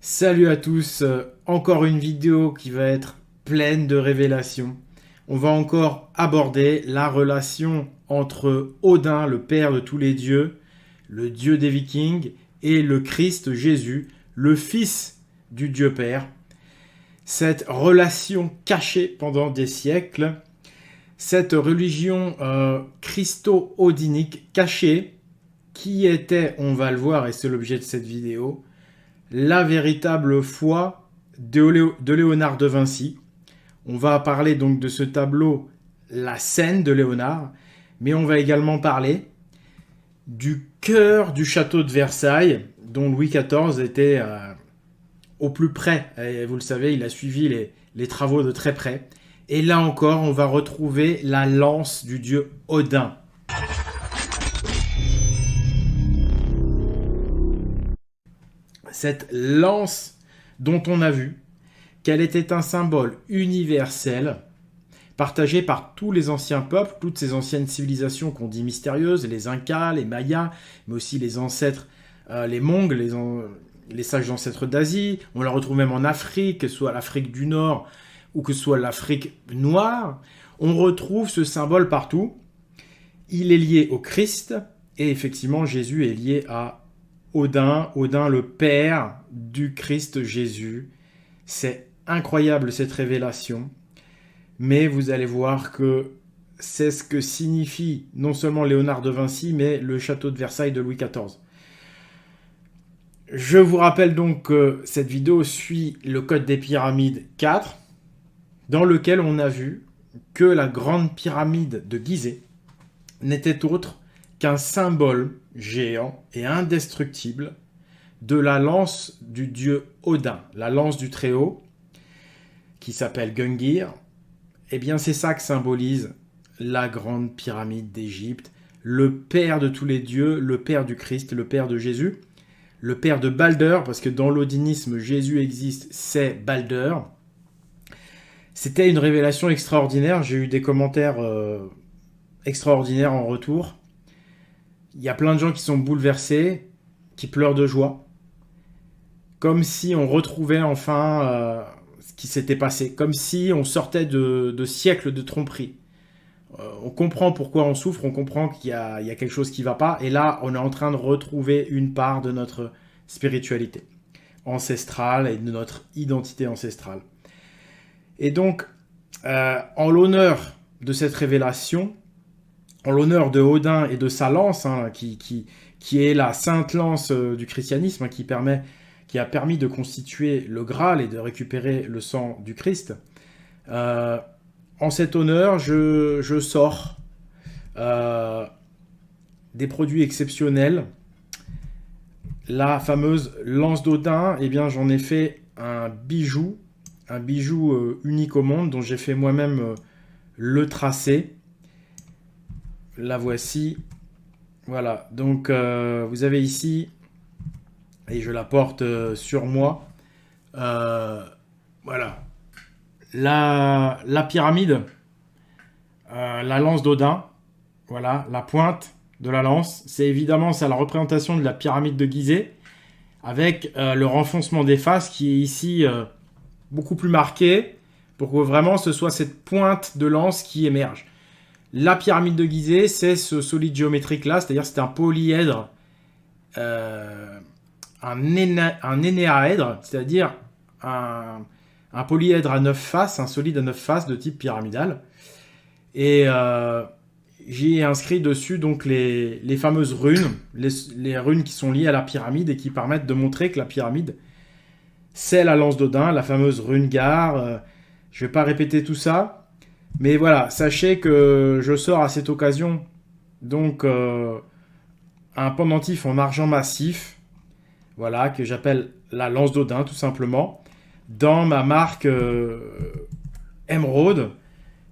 Salut à tous, encore une vidéo qui va être pleine de révélations. On va encore aborder la relation entre Odin, le père de tous les dieux, le dieu des Vikings, et le Christ Jésus, le fils du Dieu Père. Cette relation cachée pendant des siècles, cette religion christo-odinique cachée, qui était, on va le voir et c'est l'objet de cette vidéo, la véritable foi de Léonard de Vinci. On va parler donc de ce tableau, la scène de Léonard, mais on va également parler du cœur du château de Versailles, dont Louis XIV était au plus près. Et vous le savez, il a suivi les travaux de très près. Et là encore, on va retrouver la lance du dieu Odin. Cette lance dont on a vu qu'elle était un symbole universel, partagé par tous les anciens peuples, toutes ces anciennes civilisations qu'on dit mystérieuses, les Incas, les Mayas, mais aussi les ancêtres, les Mongols, les sages ancêtres d'Asie. On la retrouve même en Afrique, que ce soit l'Afrique du Nord ou que ce soit l'Afrique noire. On retrouve ce symbole partout. Il est lié au Christ, et effectivement, Jésus est lié à Odin, le père du Christ Jésus. C'est incroyable cette révélation, mais vous allez voir que c'est ce que signifie non seulement Léonard de Vinci, mais le château de Versailles de Louis XIV. Je vous rappelle donc que cette vidéo suit le Code des pyramides 4, dans lequel on a vu que la grande pyramide de Gizeh n'était autre qu'un symbole géant et indestructible de la lance du dieu Odin, la lance du Très-Haut, qui s'appelle Gungir. Eh bien, c'est ça que symbolise la grande pyramide d'Égypte, le père de tous les dieux, le père du Christ, le père de Jésus, le père de Balder, parce que dans l'odinisme, Jésus existe, c'est Balder. C'était une révélation extraordinaire, j'ai eu des commentaires extraordinaires en retour. Il y a plein de gens qui sont bouleversés, qui pleurent de joie, comme si on retrouvait enfin ce qui s'était passé, comme si on sortait de siècles de tromperie. On comprend pourquoi on souffre, on comprend qu'il y a quelque chose qui ne va pas, et là, on est en train de retrouver une part de notre spiritualité ancestrale et de notre identité ancestrale. Et donc, en l'honneur de cette révélation, en l'honneur de Odin et de sa lance, qui est la sainte lance du christianisme, qui a permis de constituer le Graal et de récupérer le sang du Christ, en cet honneur, je sors des produits exceptionnels. La fameuse lance d'Odin, eh bien, j'en ai fait un bijou unique au monde, dont j'ai fait moi-même le tracé. La voici. Voilà, donc vous avez ici, et je la porte sur moi, voilà, la pyramide, la lance d'Odin, voilà, la pointe de la lance, c'est évidemment ça, la représentation de la pyramide de Gizeh, avec le renfoncement des faces qui est ici beaucoup plus marqué, pour que vraiment ce soit cette pointe de lance qui émerge. La pyramide de Gizeh, c'est ce solide géométrique-là, c'est-à-dire c'est un polyèdre, un énéaèdre, c'est-à-dire un polyèdre à 9 faces, un solide à 9 faces de type pyramidal. Et j'ai inscrit dessus donc les fameuses runes, les runes qui sont liées à la pyramide et qui permettent de montrer que la pyramide, c'est la lance d'Odin, la fameuse rune Gar. Je ne vais pas répéter tout ça. Mais voilà, sachez que je sors à cette occasion donc un pendentif en argent massif, voilà, que j'appelle la lance d'Odin tout simplement, dans ma marque Emeraude,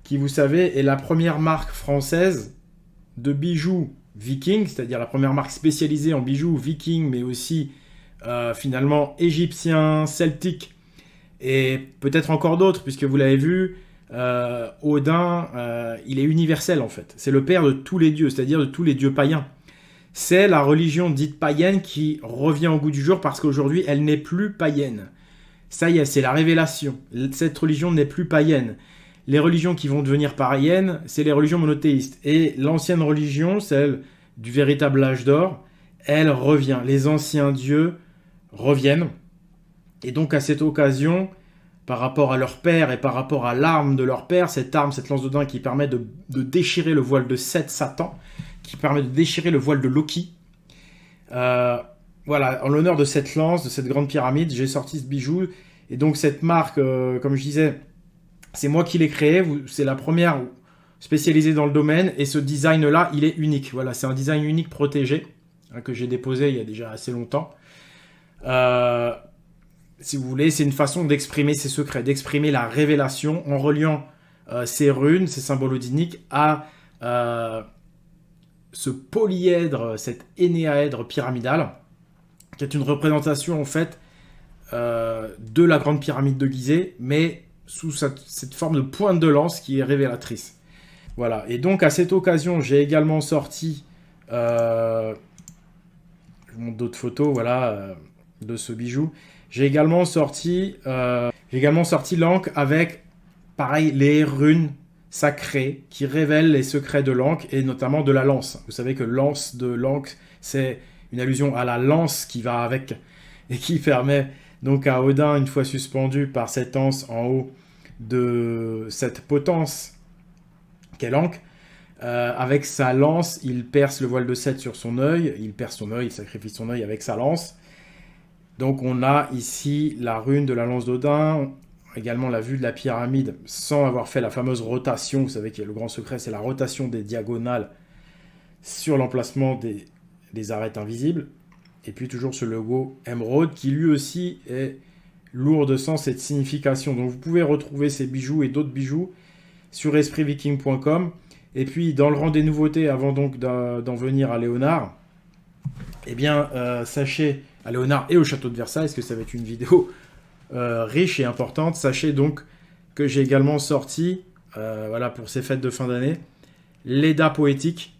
qui vous savez est la première marque française de bijoux viking, c'est-à-dire la première marque spécialisée en bijoux viking, mais aussi finalement égyptiens, celtiques, et peut-être encore d'autres, puisque vous l'avez vu, Odin, il est universel en fait. C'est le père de tous les dieux, c'est-à-dire de tous les dieux païens. c'est la religion dite païenne qui revient au goût du jour parce qu'aujourd'hui, elle n'est plus païenne. Ça y est, c'est la révélation. Cette religion n'est plus païenne. Les religions qui vont devenir païennes, c'est les religions monothéistes. Et l'ancienne religion, celle du véritable âge d'or, elle revient. Les anciens dieux reviennent. Et donc à cette occasion, par rapport à leur père et par rapport à l'arme de leur père, cette arme, cette lance d'Odin qui permet de déchirer le voile de Seth, Satan, qui permet de déchirer le voile de Loki. Voilà, en l'honneur de cette lance, de cette grande pyramide, j'ai sorti ce bijou. Et donc cette marque, comme je disais, c'est moi qui l'ai créée. C'est la première spécialisée dans le domaine. Et ce design-là, il est unique. Voilà, c'est un design unique protégé que j'ai déposé il y a déjà assez longtemps. Si vous voulez, c'est une façon d'exprimer ses secrets, d'exprimer la révélation en reliant ces runes, ces symboles odiniques à ce polyèdre, cet énéaèdre pyramidal, qui est une représentation en fait de la grande pyramide de Gizeh, mais sous cette forme de pointe de lance qui est révélatrice. Voilà, et donc à cette occasion, j'ai également sorti, je vous montre d'autres photos, voilà, de ce bijou. J'ai également sorti l'encre avec, pareil, les runes sacrées qui révèlent les secrets de l'encre et notamment de la lance. Vous savez que lance de l'encre, c'est une allusion à la lance qui va avec et qui permet donc à Odin, une fois suspendu par cette anse en haut de cette potence qu'est l'encre, avec sa lance, il perce le voile de Seth sur son œil, il sacrifie son œil avec sa lance. Donc on a ici la rune de la lance d'Odin, également la vue de la pyramide sans avoir fait la fameuse rotation. Vous savez que le grand secret, c'est la rotation des diagonales sur l'emplacement des arêtes invisibles. Et puis toujours ce logo émeraude qui lui aussi est lourd de sens et de signification. Donc vous pouvez retrouver ces bijoux et d'autres bijoux sur espritviking.com. Et puis dans le rang des nouveautés, avant donc d'en venir à Léonard, eh bien sachez, à Léonard et au château de Versailles, parce que ça va être une vidéo riche et importante, sachez donc que j'ai également sorti, voilà, pour ces fêtes de fin d'année, l'Edda poétique.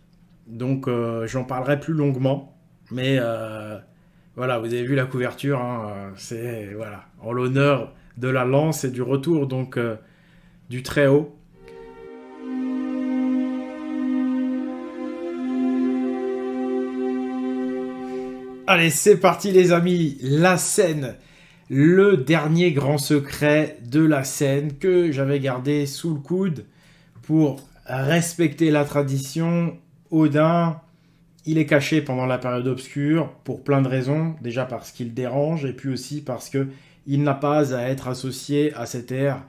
Donc j'en parlerai plus longuement, mais voilà, vous avez vu la couverture, hein, c'est voilà, en l'honneur de la lance et du retour donc du Très-Haut. Allez, c'est parti les amis, la scène, le dernier grand secret de la scène que j'avais gardé sous le coude pour respecter la tradition. Odin, il est caché pendant la période obscure pour plein de raisons, déjà parce qu'il dérange et puis aussi parce que il n'a pas à être associé à cette ère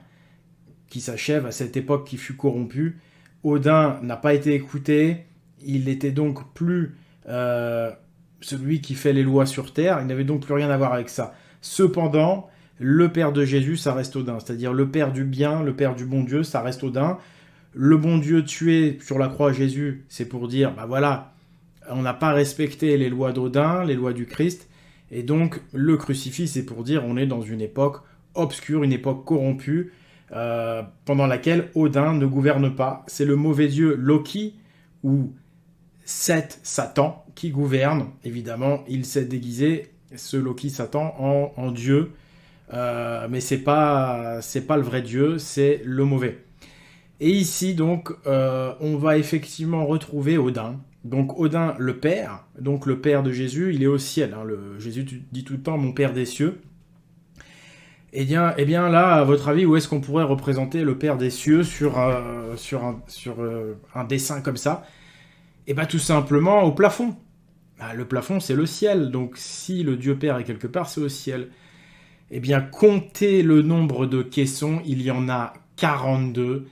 qui s'achève, à cette époque qui fut corrompue. Odin n'a pas été écouté, il n'était donc plus celui qui fait les lois sur Terre, il n'avait donc plus rien à voir avec ça. Cependant, le père de Jésus, ça reste Odin, c'est-à-dire le père du bien, le père du bon Dieu, ça reste Odin. Le bon Dieu tué sur la croix Jésus, c'est pour dire, bah voilà, on n'a pas respecté les lois d'Odin, les lois du Christ, et donc le crucifix, c'est pour dire, on est dans une époque obscure, une époque corrompue, pendant laquelle Odin ne gouverne pas. C'est le mauvais dieu Loki, ou Seth, Satan, qui gouverne. Évidemment, il s'est déguisé, ce Loki, Satan, en dieu, mais c'est pas le vrai dieu, c'est le mauvais. Et ici, donc, on va effectivement retrouver Odin. Donc, Odin, le père, donc le père de Jésus, il est au ciel. Hein, Jésus dit tout le temps, mon père des cieux. Eh bien là, à votre avis, où est-ce qu'on pourrait représenter le père des cieux sur un dessin comme ça? Eh bien, tout simplement au plafond. Bah, le plafond, c'est le ciel. Donc, si le Dieu Père est quelque part, c'est au ciel. Eh bien, comptez le nombre de caissons. Il y en a 42.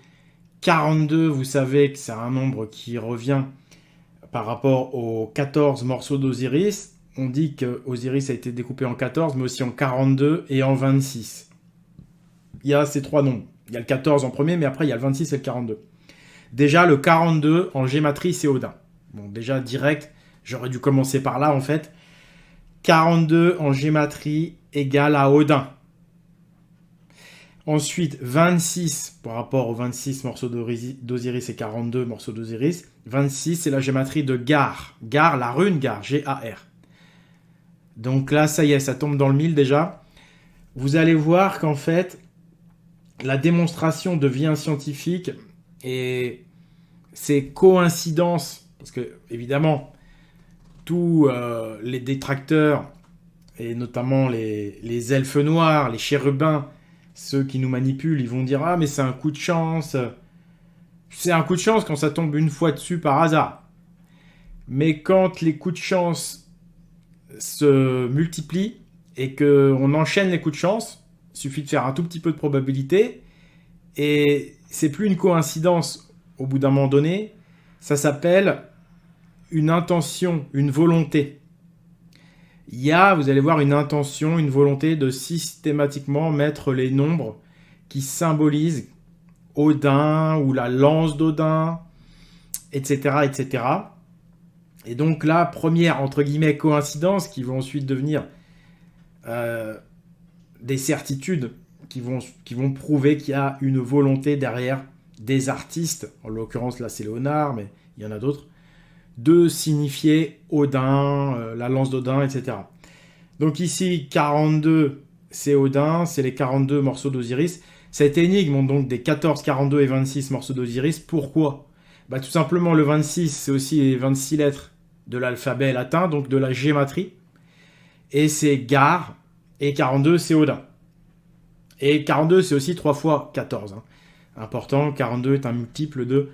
42, vous savez que c'est un nombre qui revient par rapport aux 14 morceaux d'Osiris. On dit qu'Osiris a été découpé en 14, mais aussi en 42 et en 26. Il y a ces trois nombres. Il y a le 14 en premier, mais après, il y a le 26 et le 42. Déjà, le 42 en gématrie, c'est Odin. Bon, déjà, direct, j'aurais dû commencer par là, en fait. 42 en gématrie égale à Odin. Ensuite, 26 par rapport aux 26 morceaux d'Osiris et 42 morceaux d'Osiris. 26, c'est la gématrie de Gar. Gar, la rune Gar, G-A-R. Donc là, ça y est, ça tombe dans le mille déjà. Vous allez voir qu'en fait, la démonstration devient scientifique et ces coïncidences, parce que évidemment, tous les détracteurs, et notamment les elfes noirs, les chérubins, ceux qui nous manipulent, ils vont dire « Ah, mais c'est un coup de chance !» C'est un coup de chance quand ça tombe une fois dessus par hasard. Mais quand les coups de chance se multiplient et qu'on enchaîne les coups de chance, il suffit de faire un tout petit peu de probabilité et c'est plus une coïncidence au bout d'un moment donné, ça s'appelle une intention, une volonté. Il y a, vous allez voir, une intention, une volonté de systématiquement mettre les nombres qui symbolisent Odin ou la lance d'Odin, etc., etc. Et donc là, première, entre guillemets, coïncidence qui vont ensuite devenir des certitudes qui vont prouver qu'il y a une volonté derrière des artistes, en l'occurrence là c'est Léonard, mais il y en a d'autres, de signifier Odin, la lance d'Odin, etc. Donc ici, 42, c'est Odin, c'est les 42 morceaux d'Osiris. Cette énigme, donc des 14, 42 et 26 morceaux d'Osiris, pourquoi? Bah, tout simplement, le 26, c'est aussi les 26 lettres de l'alphabet latin, donc de la gématrie. Et c'est Gar, et 42, c'est Odin. Et 42, c'est aussi 3 fois 14. Hein. Important, 42 est un multiple de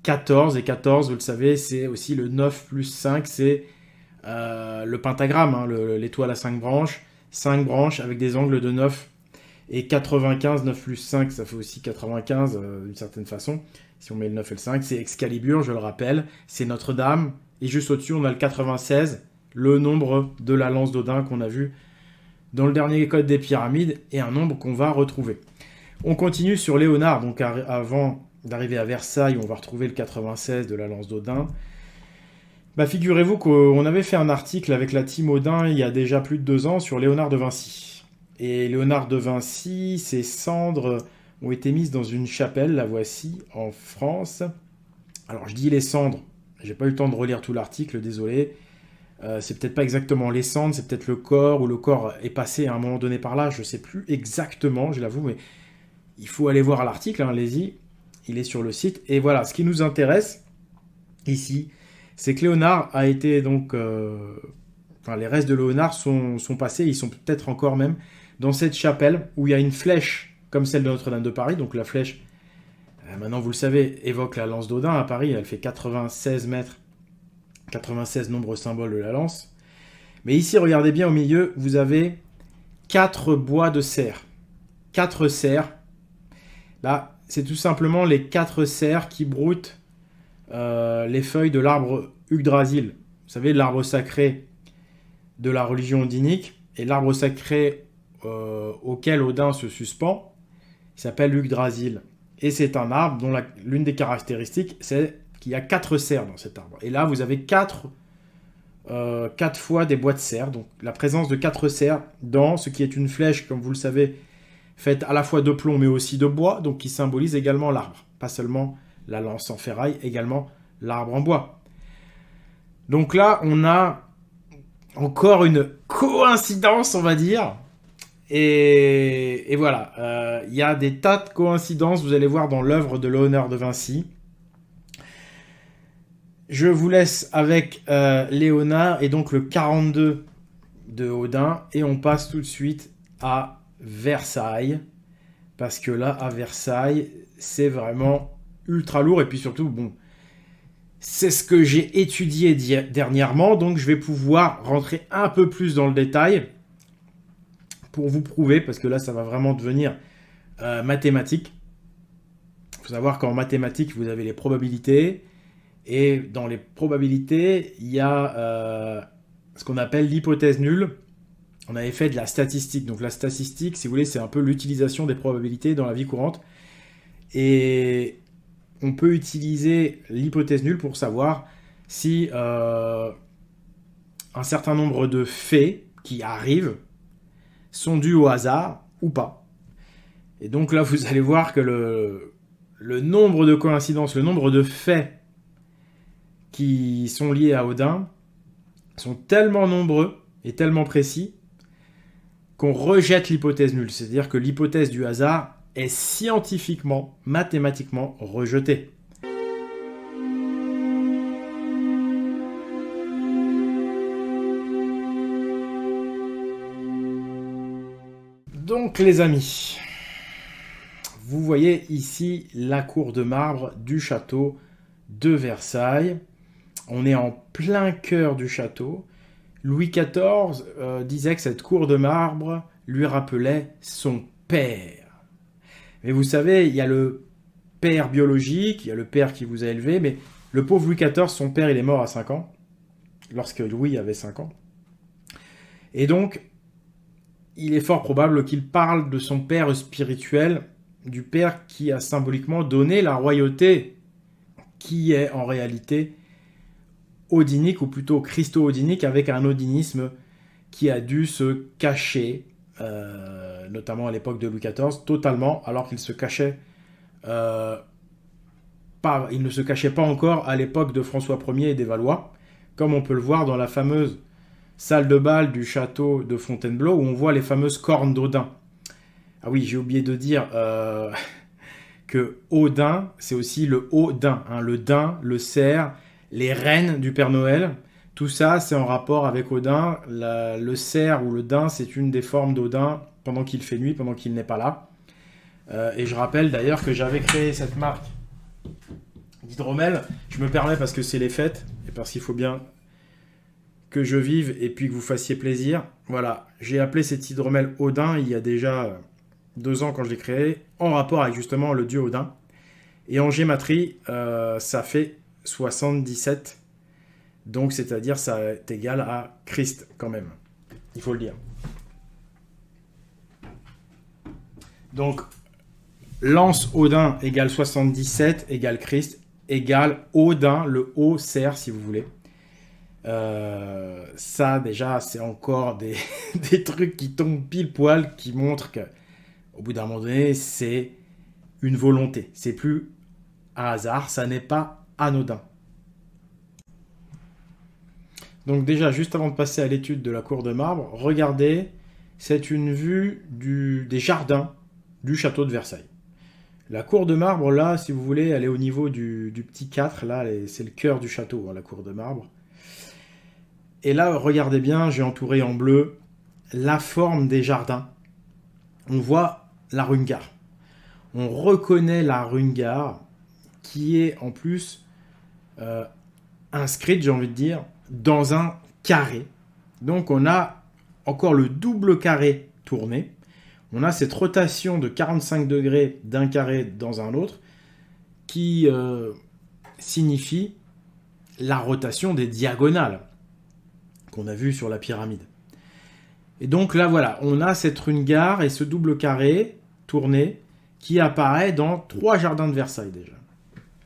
14, et 14, vous le savez, c'est aussi le 9 plus 5, c'est le pentagramme, hein, l'étoile à 5 branches avec des angles de 9 et 95, 9 plus 5, ça fait aussi 95 d'une certaine façon, si on met le 9 et le 5, c'est Excalibur, je le rappelle, c'est Notre-Dame, et juste au-dessus on a le 96, le nombre de la lance d'Odin qu'on a vu dans le dernier code des pyramides, et un nombre qu'on va retrouver. On continue sur Léonard, donc avant d'arriver à Versailles, on va retrouver le 96 de la lance d'Odin. Bah, figurez-vous qu'on avait fait un article avec la team Odin il y a déjà plus de 2 ans sur Léonard de Vinci. Et Léonard de Vinci, ses cendres ont été mises dans une chapelle, la voici, en France. Alors je dis les cendres, j'ai pas eu le temps de relire tout l'article, désolé. C'est peut-être pas exactement les cendres, c'est peut-être le corps, ou le corps est passé à un moment donné par là, je sais plus exactement, je l'avoue, mais il faut aller voir l'article, hein, allez-y, il est sur le site. Et voilà, ce qui nous intéresse ici, c'est que Léonard a été donc... les restes de Léonard sont passés, ils sont peut-être encore même dans cette chapelle où il y a une flèche comme celle de Notre-Dame de Paris. Donc la flèche, maintenant vous le savez, évoque la lance d'Odin à Paris. Elle fait 96 mètres, 96 nombre symbole de la lance. Mais ici, regardez bien au milieu, vous avez 4 bois de cerf. 4 cerfs. Là, c'est tout simplement les 4 cerfs qui broutent les feuilles de l'arbre Yggdrasil. Vous savez, l'arbre sacré de la religion odinique, et l'arbre sacré auquel Odin se suspend, il s'appelle Yggdrasil. Et c'est un arbre dont l'une des caractéristiques, c'est qu'il y a 4 cerfs dans cet arbre. Et là, vous avez 4 fois des bois de cerfs, donc la présence de 4 cerfs dans ce qui est une flèche, comme vous le savez, faite à la fois de plomb mais aussi de bois, donc qui symbolise également l'arbre. Pas seulement la lance en ferraille, également l'arbre en bois. Donc là, on a encore une coïncidence, on va dire. Et voilà, il y a des tas de coïncidences, vous allez voir dans l'œuvre de Léonard de Vinci. Je vous laisse avec Léonard et donc le 42 de Odin, et on passe tout de suite à Versailles, parce que là, à Versailles, c'est vraiment ultra lourd, et puis surtout, bon, c'est ce que j'ai étudié dernièrement, donc je vais pouvoir rentrer un peu plus dans le détail pour vous prouver, parce que là, ça va vraiment devenir mathématique. Il faut savoir qu'en mathématiques, vous avez les probabilités, et dans les probabilités, il y a ce qu'on appelle l'hypothèse nulle. On avait fait de la statistique. Donc la statistique, si vous voulez, c'est un peu l'utilisation des probabilités dans la vie courante. Et on peut utiliser l'hypothèse nulle pour savoir si un certain nombre de faits qui arrivent sont dus au hasard ou pas. Et donc là, vous allez voir que le nombre de coïncidences, le nombre de faits qui sont liés à Odin sont tellement nombreux et tellement précis qu'on rejette l'hypothèse nulle. C'est-à-dire que l'hypothèse du hasard est scientifiquement, mathématiquement rejetée. Donc les amis, vous voyez ici la cour de marbre du château de Versailles. On est en plein cœur du château. Louis XIV disait que cette cour de marbre lui rappelait son père. Mais vous savez, il y a le père biologique, il y a le père qui vous a élevé, mais le pauvre Louis XIV, son père, il est mort à 5 ans, lorsque Louis avait 5 ans. Et donc, il est fort probable qu'il parle de son père spirituel, du père qui a symboliquement donné la royauté, qui est en réalité odinique, ou plutôt christo-odinique, avec un odinisme qui a dû se cacher, notamment à l'époque de Louis XIV, totalement, alors qu'il se cachait il ne se cachait pas encore à l'époque de François Ier et des Valois, comme on peut le voir dans la fameuse salle de bal du château de Fontainebleau, où on voit les fameuses cornes d'Odin. Ah oui, j'ai oublié de dire que Odin, c'est aussi le Odin, hein, le daim, le cerf, les rennes du Père Noël. Tout ça, c'est en rapport avec Odin. Le cerf ou le daim, c'est une des formes d'Odin pendant qu'il fait nuit, pendant qu'il n'est pas là. Et je rappelle d'ailleurs que j'avais créé cette marque d'hydromel. Je me permets parce que c'est les fêtes et parce qu'il faut bien que je vive et puis que vous fassiez plaisir. Voilà, j'ai appelé cet hydromel Odin il y a déjà 2 ans quand je l'ai créé, en rapport avec justement le dieu Odin. Et en gématrie, ça fait 77. Donc, c'est-à-dire, ça est égal à Christ, quand même. Il faut le dire. Donc, lance Odin égale 77, égale Christ, égale Odin, le haut cerf, si vous voulez. Ça, déjà, c'est encore des trucs qui tombent pile poil, qui montrent qu'au bout d'un moment donné, c'est une volonté. C'est plus un hasard, ça n'est pas anodin. Donc déjà, juste avant de passer à l'étude de la cour de marbre, regardez, c'est une vue des jardins du château de Versailles. La cour de marbre, là, si vous voulez, elle est au niveau du petit 4, là, c'est le cœur du château, hein, la cour de marbre. Et là, regardez bien, j'ai entouré en bleu la forme des jardins. On voit la rungar. On reconnaît la rungar qui est en plus inscrite, j'ai envie de dire, dans un carré. Donc on a encore le double carré tourné. On a cette rotation de 45 degrés d'un carré dans un autre qui signifie la rotation des diagonales qu'on a vu sur la pyramide. Et donc là voilà, on a cette rungar et ce double carré tourné qui apparaît dans 3 jardins de Versailles déjà.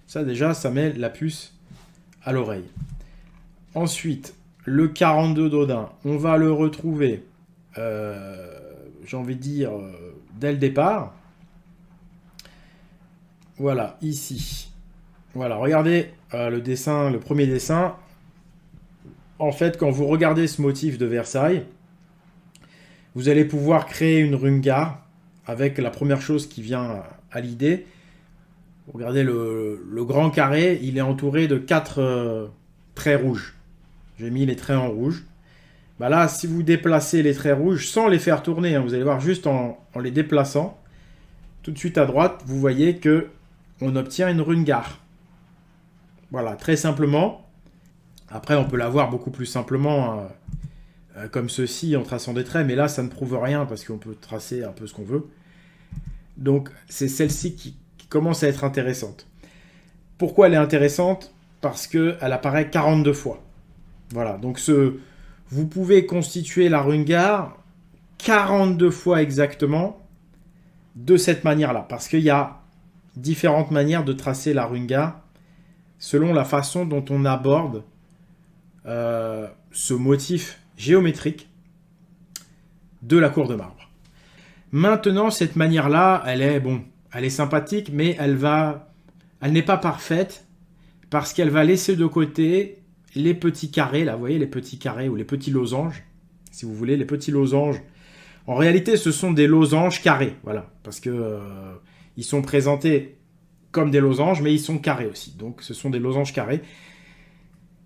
Ça déjà, ça met la puce à l'oreille. Ensuite, le 42 d'Odin, on va le retrouver, j'ai envie de dire, dès le départ. Voilà, ici. Voilà, regardez le dessin, le premier dessin. En fait, quand vous regardez ce motif de Versailles, vous allez pouvoir créer une rungar avec la première chose qui vient à l'idée. Regardez le grand carré, il est entouré de 4 traits rouges. J'ai mis les traits en rouge. Bah là, si vous déplacez les traits rouges sans les faire tourner, hein, vous allez voir juste en les déplaçant, tout de suite à droite, vous voyez que on obtient une rungar. Voilà, très simplement. Après, on peut la voir beaucoup plus simplement, comme ceci, en traçant des traits, mais là, ça ne prouve rien parce qu'on peut tracer un peu ce qu'on veut. Donc, c'est celle-ci qui commence à être intéressante. Pourquoi elle est intéressante? Parce qu'elle apparaît 42 fois. Voilà, donc vous pouvez constituer la rungar 42 fois exactement de cette manière-là. Parce qu'il y a différentes manières de tracer la rungar selon la façon dont on aborde ce motif géométrique de la cour de marbre. Maintenant, cette manière-là, elle est sympathique, mais elle n'est pas parfaite parce qu'elle va laisser de côté les petits carrés, là, vous voyez, les petits carrés ou les petits losanges, si vous voulez, les petits losanges. En réalité, ce sont des losanges carrés, voilà, parce que ils sont présentés comme des losanges, mais ils sont carrés aussi, donc ce sont des losanges carrés.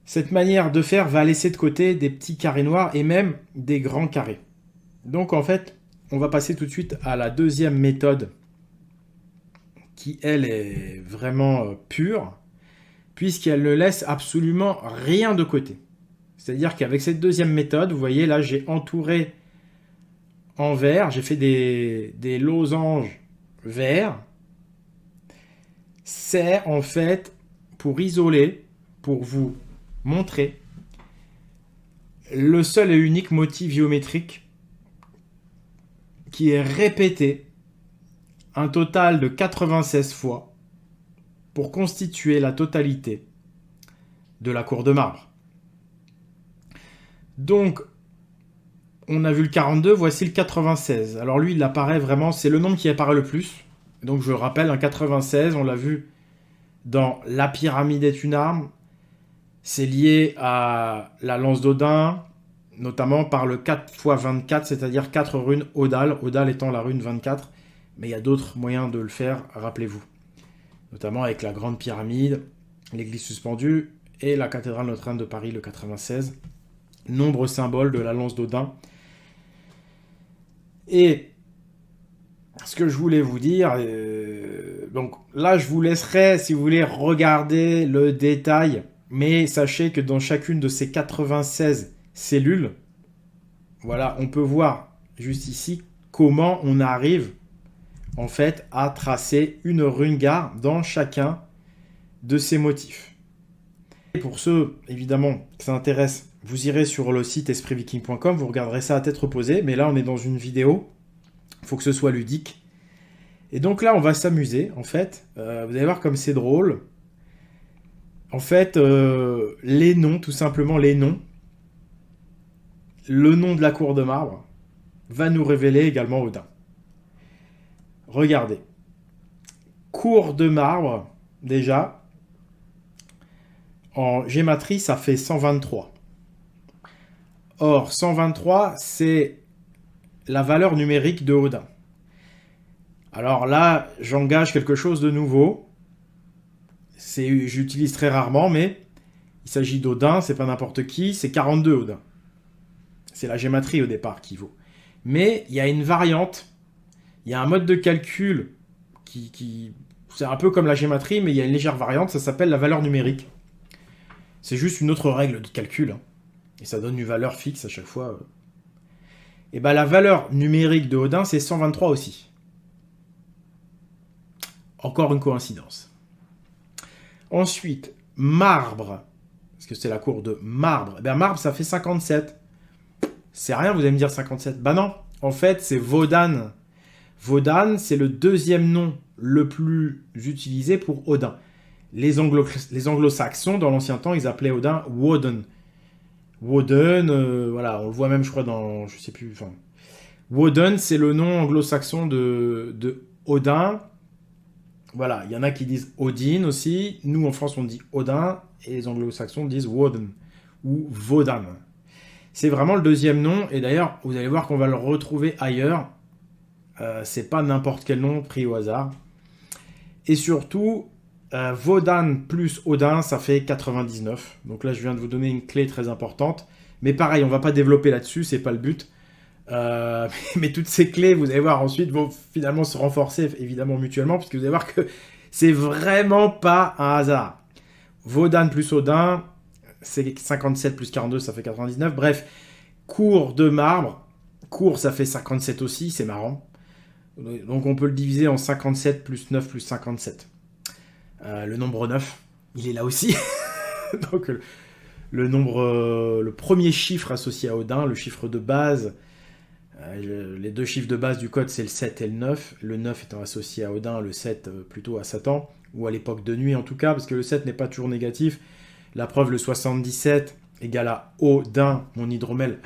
Cette manière de faire va laisser de côté des petits carrés noirs et même des grands carrés. Donc en fait, on va passer tout de suite à la deuxième méthode qui, elle, est vraiment pure, puisqu'elle ne laisse absolument rien de côté. C'est-à-dire qu'avec cette deuxième méthode, vous voyez, là, j'ai entouré en vert, j'ai fait des losanges verts. C'est en fait pour isoler, pour vous montrer le seul et unique motif géométrique qui est répété un total de 96 fois pour constituer la totalité de la cour de marbre. Donc, on a vu le 42, voici le 96. Alors lui, il apparaît vraiment, c'est le nombre qui apparaît le plus. Donc je le rappelle, un 96, on l'a vu dans La pyramide est une arme. C'est lié à la lance d'Odin, notamment par le 4 x 24, c'est-à-dire 4 runes Odal, Odal étant la rune 24. Mais il y a d'autres moyens de le faire, rappelez-vous. Notamment avec la grande pyramide, l'église suspendue et la cathédrale Notre-Dame de Paris, le 96. Nombre symbole de la lance d'Odin. Et ce que je voulais vous dire, donc là je vous laisserai, si vous voulez, regarder le détail, mais sachez que dans chacune de ces 96 cellules, voilà, on peut voir juste ici comment on arrive en fait à tracer une rune gare dans chacun de ces motifs. Et pour ceux, évidemment, qui s'intéressent, vous irez sur le site espritviking.com, vous regarderez ça à tête reposée, mais là on est dans une vidéo, il faut que ce soit ludique. Et donc là on va s'amuser, en fait, vous allez voir comme c'est drôle. En fait, les noms, tout simplement les noms, le nom de la cour de marbre, va nous révéler également Odin. Regardez, cour de marbre, déjà, en gématrie, ça fait 123. Or, 123, c'est la valeur numérique de Odin. Alors là, j'engage quelque chose de nouveau. J'utilise très rarement, mais il s'agit d'Odin, c'est pas n'importe qui, c'est 42 Odin. C'est la gématrie au départ qui vaut. Mais il y a une variante, il y a un mode de calcul qui c'est un peu comme la gématrie, mais il y a une légère variante, ça s'appelle la valeur numérique. C'est juste une autre règle de calcul, hein. Et ça donne une valeur fixe à chaque fois. Et bien la valeur numérique de Odin, c'est 123 aussi. Encore une coïncidence. Ensuite, marbre. Parce que c'est la cour de marbre. Et bien marbre, ça fait 57. C'est rien, vous allez me dire 57. Bah non, en fait, c'est Wodan. Wodan, c'est le deuxième nom le plus utilisé pour Odin. Les anglo-saxons, dans l'ancien temps, ils appelaient Odin Woden. Woden, voilà, on le voit même, je crois, dans... Je sais plus, enfin... Woden, c'est le nom anglo-saxon de Odin. Voilà, il y en a qui disent Odin aussi. Nous, en France, on dit Odin. Et les anglo-saxons disent Woden. Ou Wodan. C'est vraiment le deuxième nom. Et d'ailleurs, vous allez voir qu'on va le retrouver ailleurs. C'est pas n'importe quel nom pris au hasard. Et surtout... Wodan plus Odin, ça fait 99. Donc là, je viens de vous donner une clé très importante. Mais pareil, on va pas développer là-dessus, c'est pas le but. Mais toutes ces clés, vous allez voir, ensuite, vont finalement se renforcer, évidemment, mutuellement, parce que vous allez voir que c'est vraiment pas un hasard. Wodan plus Odin, c'est 57 plus 42, ça fait 99. Bref, cour de marbre. Cour, ça fait 57 aussi, c'est marrant. Donc on peut le diviser en 57 plus 9 plus 57. Le nombre 9, il est là aussi. Donc le premier chiffre associé à Odin, le chiffre de base, les deux chiffres de base du code, c'est le 7 et le 9. Le 9 étant associé à Odin, le 7 plutôt à Satan, ou à l'époque de nuit en tout cas, parce que le 7 n'est pas toujours négatif. La preuve, le 77 égale à Odin, mon hydromel,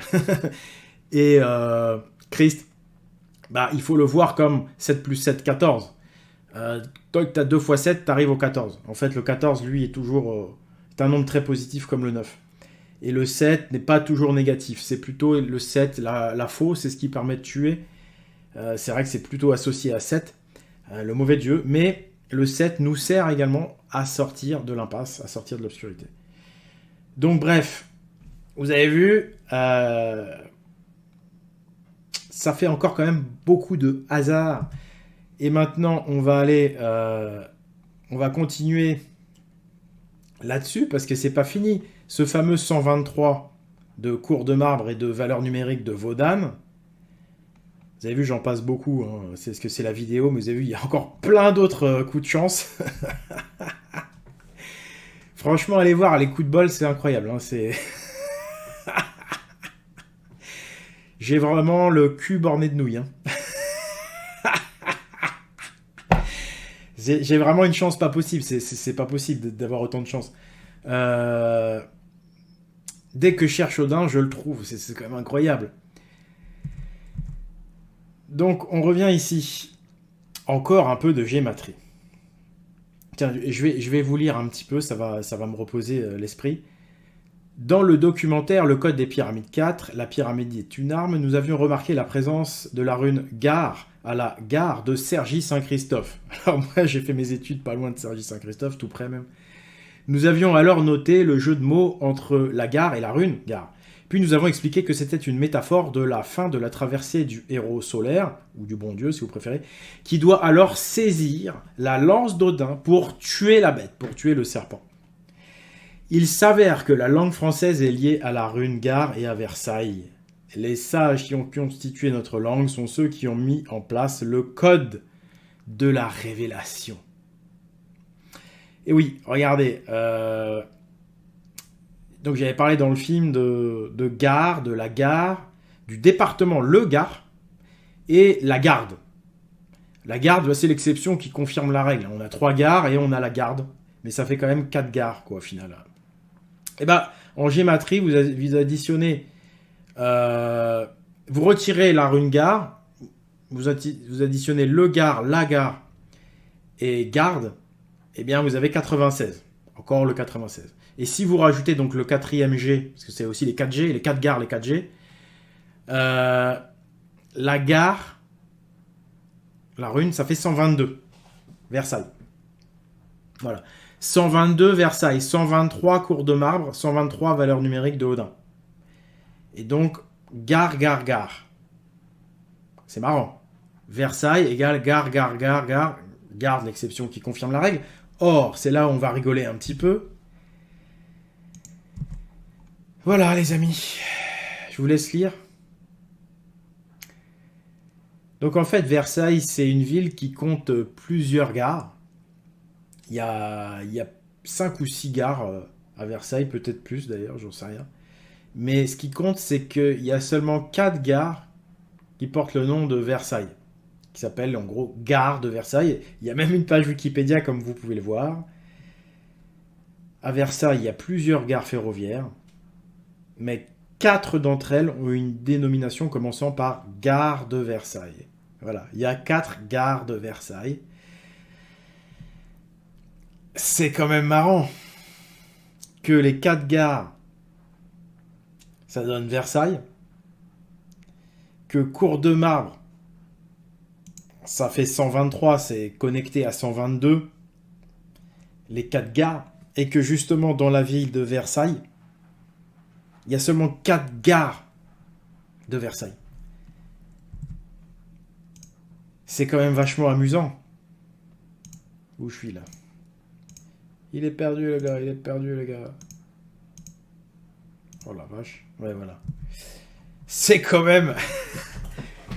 et Christ. bah, il faut le voir comme 7 plus 7, 14. Toi, tu as 2 fois 7, tu arrives au 14. En fait, le 14, lui, est toujours est un nombre très positif comme le 9. Et le 7 n'est pas toujours négatif. C'est plutôt le 7, la faux, c'est ce qui permet de tuer. C'est vrai que c'est plutôt associé à 7, le mauvais dieu. Mais le 7 nous sert également à sortir de l'impasse, à sortir de l'obscurité. Donc bref, vous avez vu, ça fait encore quand même beaucoup de hasard. Et maintenant, on va aller, on va continuer là-dessus parce que c'est pas fini. Ce fameux 123 de cours de marbre et de valeur numérique de Wodan. Vous avez vu, j'en passe beaucoup. Hein. C'est ce que c'est la vidéo, mais vous avez vu, il y a encore plein d'autres coups de chance. Franchement, allez voir, les coups de bol, c'est incroyable. Hein. C'est... J'ai vraiment le cul borné de nouilles. Hein. J'ai vraiment une chance pas possible. C'est pas possible d'avoir autant de chance. Dès que je cherche Odin, je le trouve. C'est quand même incroyable. Donc, on revient ici. Encore un peu de gématrie. Tiens, je vais vous lire un petit peu, ça va me reposer l'esprit. Dans le documentaire Le Code des Pyramides 4, la pyramide est une arme, nous avions remarqué la présence de la rune Gar à la gare de Cergy-Saint-Christophe. Alors moi, j'ai fait mes études pas loin de Cergy-Saint-Christophe, tout près même. Nous avions alors noté le jeu de mots entre la gare et la rune Gar. Puis nous avons expliqué que c'était une métaphore de la fin de la traversée du héros solaire, ou du bon dieu si vous préférez, qui doit alors saisir la lance d'Odin pour tuer la bête, pour tuer le serpent. Il s'avère que la langue française est liée à la rune Gar et à Versailles. Les sages qui ont constitué notre langue sont ceux qui ont mis en place le code de la révélation. Et oui, regardez, donc j'avais parlé dans le film de Gare, de la gare, du département Le Gard et la garde. La garde, c'est l'exception qui confirme la règle. On a 3 gares et on a la garde. Mais ça fait quand même 4 gares, quoi, au final. Et ben, en gématrie, vous additionnez... vous retirez la rune gare, vous additionnez le gare, la gare et garde, et bien vous avez 96. Encore le 96. Et si vous rajoutez donc le 4e G, parce que c'est aussi les 4G, les 4 gares, les 4G, la gare, la rune, ça fait 122. Versailles. Voilà. 122 Versailles, 123 cours de marbre, 123 valeurs numériques de Odin. Et donc, gare, gare, gare. C'est marrant. Versailles égale gare, gare, gare, gare. Garde l'exception qui confirme la règle. Or, c'est là où on va rigoler un petit peu. Voilà, les amis. Je vous laisse lire. Donc, en fait, Versailles, c'est une ville qui compte plusieurs gares. Il y a 5 ou 6 gares à Versailles, peut-être plus d'ailleurs, j'en sais rien. Mais ce qui compte, c'est qu'il y a seulement 4 gares qui portent le nom de Versailles, qui s'appelle en gros Gare de Versailles. Il y a même une page Wikipédia, comme vous pouvez le voir. À Versailles, il y a plusieurs gares ferroviaires, mais 4 d'entre elles ont une dénomination commençant par Gare de Versailles. Voilà, il y a 4 gares de Versailles. C'est quand même marrant que les 4 gares, ça donne Versailles, que Cours de Marbre, ça fait 123, c'est connecté à 122, les 4 gares, et que justement dans la ville de Versailles, il y a seulement 4 gares de Versailles. C'est quand même vachement amusant. Où je suis là? Il est perdu le gars, il est perdu le gars. Oh la vache. Ouais, voilà. C'est quand même...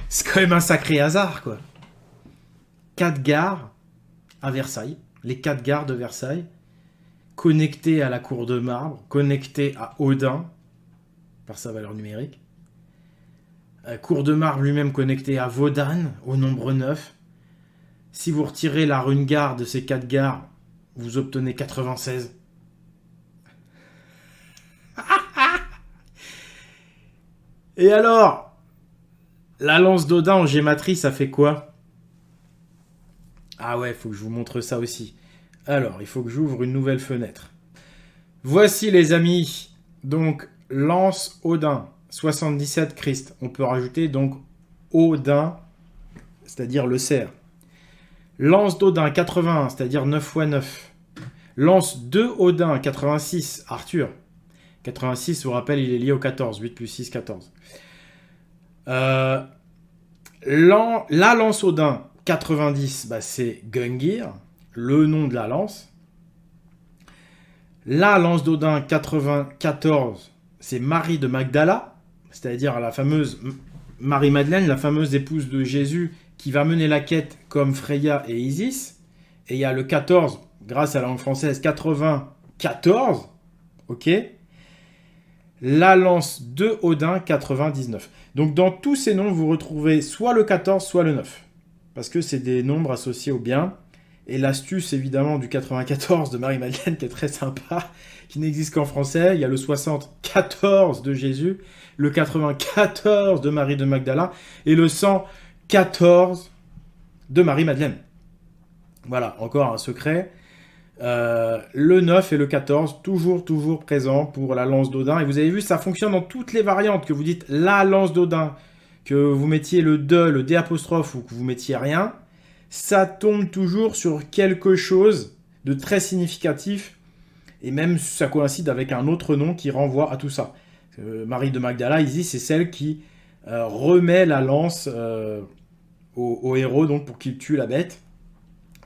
c'est quand même un sacré hasard, quoi. 4 gares à Versailles. Les 4 gares de Versailles. Connectées à la cour de marbre. Connectées à Odin. Par sa valeur numérique. Cour de marbre lui-même connecté à Wodan. Au nombre 9. Si vous retirez la rune gare de ces 4 gares, vous obtenez 96. Et alors, La lance d'Odin en gématrie, ça fait quoi? Ah ouais, faut que je vous montre ça aussi. Alors, il faut que j'ouvre une nouvelle fenêtre. Voici les amis. Donc, lance Odin, 77 Christ. On peut rajouter donc Odin, c'est-à-dire le cerf. Lance d'Odin, 81, c'est-à-dire 9 x 9. Lance de Odin, 86, Arthur. 86, je vous rappelle, il est lié au 14. 8 plus 6, 14. La lance Odin, 90, bah, c'est Gungir, le nom de la lance. La lance d'Odin, 94, c'est Marie de Magdala, c'est-à-dire la fameuse Marie-Madeleine, la fameuse épouse de Jésus, qui va mener la quête comme Freya et Isis. Et il y a le 14, grâce à la langue française, 94, ok. La lance de Odin, 99. Donc dans tous ces noms, vous retrouvez soit le 14, soit le 9. Parce que c'est des nombres associés au bien. Et l'astuce, évidemment, du 94 de Marie-Madeleine, qui est très sympa, qui n'existe qu'en français. Il y a le 74 de Jésus, le 94 de Marie de Magdala, et le 114 de Marie-Madeleine. Voilà, encore un secret. Le 9 et le 14, toujours présents pour la lance d'Odin. Et vous avez vu, ça fonctionne dans toutes les variantes. Que vous dites la lance d'Odin, que vous mettiez le D apostrophe ou que vous mettiez rien, ça tombe toujours sur quelque chose de très significatif. Et même ça coïncide avec un autre nom qui renvoie à tout ça. Marie de Magdala, Isis, c'est celle qui remet la lance au héros donc pour qu'il tue la bête.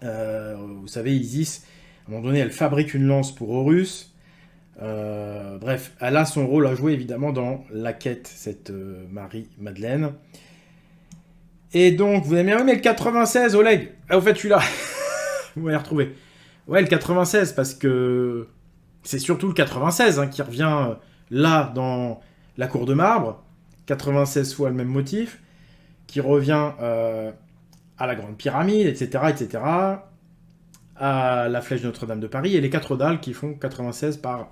Vous savez, Isis, à un moment donné, elle fabrique une lance pour Horus. Bref, elle a son rôle à jouer évidemment dans la quête, cette Marie-Madeleine. Et donc, vous avez bien aimé le 96, Oleg. Ah, au fait, je suis là. Vous m'avez retrouvé. Ouais, le 96, parce que c'est surtout le 96 qui revient là dans la cour de marbre. 96 fois le même motif. Qui revient à la Grande Pyramide, etc., etc., à la Flèche de Notre-Dame de Paris, et les 4 Odales qui font 96 par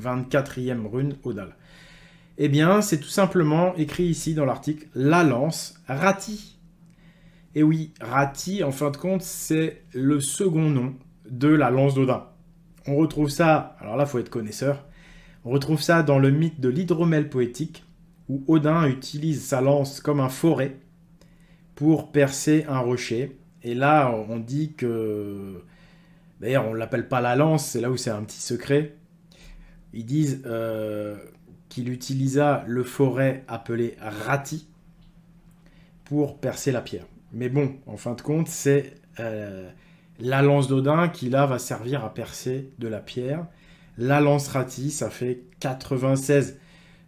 24e rune Odale. Eh bien, c'est tout simplement écrit ici dans l'article, la lance Rati. Et oui, Rati, en fin de compte, c'est le second nom de la lance d'Odin. On retrouve ça, alors là, il faut être connaisseur, on retrouve ça dans le mythe de l'hydromel poétique, où Odin utilise sa lance comme un forêt pour percer un rocher. Et là, on dit que... D'ailleurs, on ne l'appelle pas la lance, c'est là où c'est un petit secret. Ils disent qu'il utilisa le forêt appelé Rati pour percer la pierre. Mais bon, en fin de compte, c'est la lance d'Odin qui, là, va servir à percer de la pierre. La lance Rati, ça fait 96.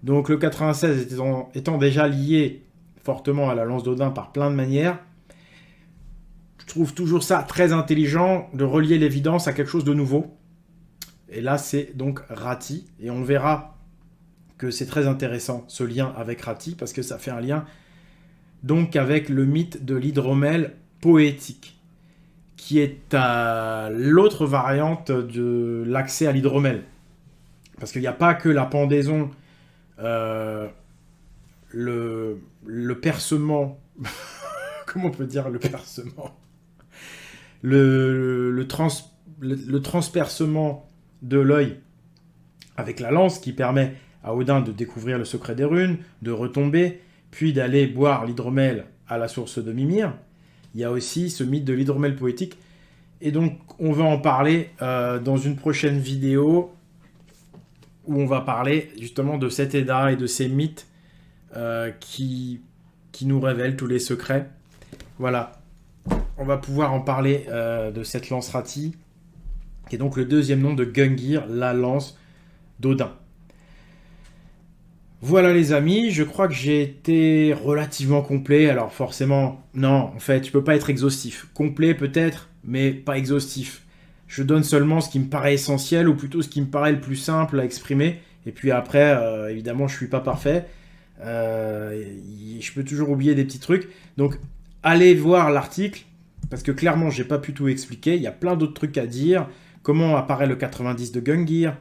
Donc le 96 étant déjà lié fortement à la lance d'Odin par plein de manières, je trouve toujours ça très intelligent de relier l'évidence à quelque chose de nouveau. Et là, c'est donc Rati. Et on verra que c'est très intéressant, ce lien avec Rati, parce que ça fait un lien donc avec le mythe de l'hydromel poétique, qui est l'autre variante de l'accès à l'hydromel. Parce qu'il n'y a pas que la pendaison, le percement, comment on peut dire le percement, le transpercement de l'œil avec la lance qui permet à Odin de découvrir le secret des runes, de retomber, puis d'aller boire l'hydromel à la source de Mimir. Il y a aussi ce mythe de l'hydromel poétique. Et donc, on va en parler dans une prochaine vidéo où on va parler justement de cet Edda et de ces mythes qui nous révèlent tous les secrets. Voilà. On va pouvoir en parler de cette lance Rati, qui est donc le deuxième nom de Gungir, la lance d'Odin. Voilà les amis, je crois que j'ai été relativement complet. Alors forcément, non, en fait, je peux pas être exhaustif. Complet peut-être, mais pas exhaustif. Je donne seulement ce qui me paraît essentiel, ou plutôt ce qui me paraît le plus simple à exprimer. Et puis après, évidemment, je suis pas parfait. Je peux toujours oublier des petits trucs. Donc, allez voir l'article, parce que clairement, j'ai pas pu tout expliquer. Il y a plein d'autres trucs à dire. Comment apparaît le 90 de Gungir?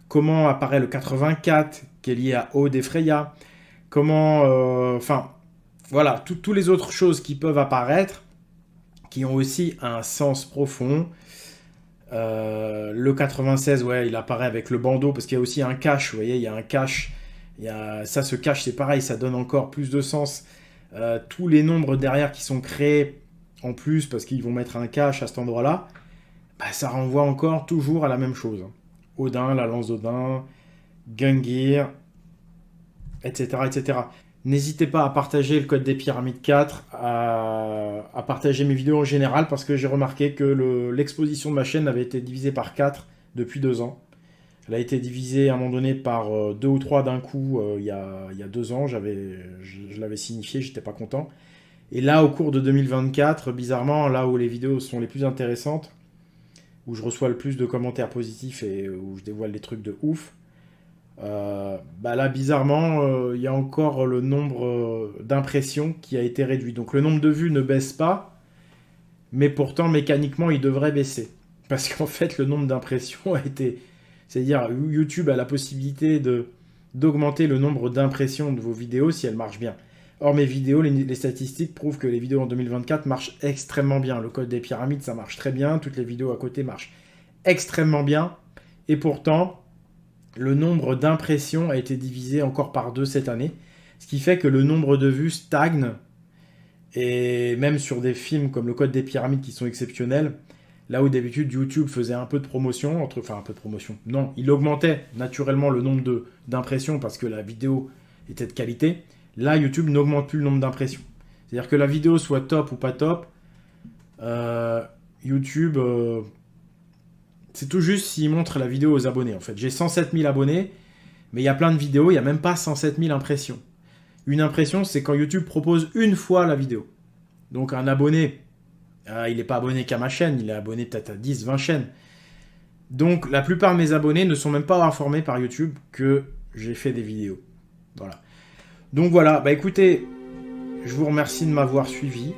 Comment apparaît le 84 qui est lié à Aude et Freya? Comment... voilà, tous les autres choses qui peuvent apparaître, qui ont aussi un sens profond. Le 96, ouais, il apparaît avec le bandeau, parce qu'il y a aussi un cache, vous voyez, il y a un cache. Ça, ce cache, c'est pareil, ça donne encore plus de sens. Tous les nombres derrière qui sont créés en plus, parce qu'ils vont mettre un cache à cet endroit-là, bah, ça renvoie encore toujours à la même chose. Odin, la lance d'Odin, Gungir, etc., etc. N'hésitez pas à partager le code des pyramides 4, à partager mes vidéos en général, parce que j'ai remarqué que l'exposition de ma chaîne avait été divisée par 4 depuis 2 ans. Elle a été divisée à un moment donné par 2 ou 3 d'un coup il y a 2 ans. Je l'avais signifié, j'étais pas content. Et là, au cours de 2024, bizarrement, là où les vidéos sont les plus intéressantes, où je reçois le plus de commentaires positifs et où je dévoile des trucs de ouf, bah là, bizarrement, il y a encore le nombre d'impressions qui a été réduit. Donc le nombre de vues ne baisse pas, mais pourtant, mécaniquement, il devrait baisser. Parce qu'en fait, le nombre d'impressions a été... C'est-à-dire, YouTube a la possibilité d'augmenter le nombre d'impressions de vos vidéos si elles marchent bien. Or, mes vidéos, les statistiques prouvent que les vidéos en 2024 marchent extrêmement bien. Le code des pyramides, ça marche très bien. Toutes les vidéos à côté marchent extrêmement bien. Et pourtant, le nombre d'impressions a été divisé encore par 2 cette année. Ce qui fait que le nombre de vues stagne. Et même sur des films comme le code des pyramides qui sont exceptionnels, là où d'habitude YouTube faisait un peu de promotion, enfin un peu de promotion, non, il augmentait naturellement le nombre d'impressions parce que la vidéo était de qualité. Là, YouTube n'augmente plus le nombre d'impressions. C'est-à-dire que la vidéo soit top ou pas top, YouTube, c'est tout juste s'il montre la vidéo aux abonnés. En fait, j'ai 107 000 abonnés, mais il y a plein de vidéos, il n'y a même pas 107 000 impressions. Une impression, c'est quand YouTube propose une fois la vidéo. Donc un abonné, il n'est pas abonné qu'à ma chaîne, il est abonné peut-être à 10, 20 chaînes. Donc la plupart de mes abonnés ne sont même pas informés par YouTube que j'ai fait des vidéos. Voilà. Donc voilà, bah écoutez, je vous remercie de m'avoir suivi.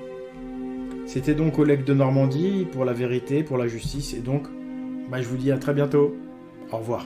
C'était donc Oleg de Normandie pour la vérité, pour la justice. Et donc, bah, je vous dis à très bientôt. Au revoir.